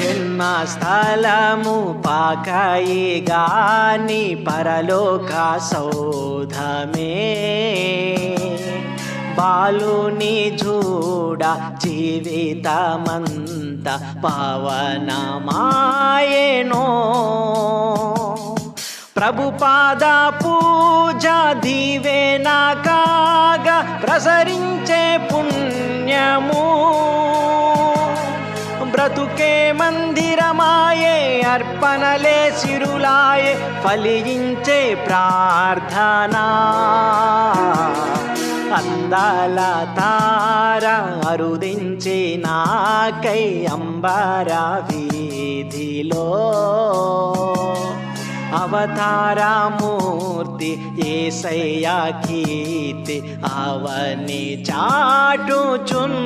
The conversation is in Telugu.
జన్మస్థలము పాకాయి గాని పరలోక సౌధమే బాలుని చూడ జీవితమంత పవనమాయెనో ప్రభుపాద పూజ దీవెన కాగా ప్రసరించే పుణ్యము బ్రతుకే మందిరమాయే అర్పణలే సిరులాయే ఫలించే ప్రార్థనా అందాల తార అరుదించి నాకై అంబర వీధిలో అవతారమూర్తి యేసయ్య కీర్తి అవని చాటుచున్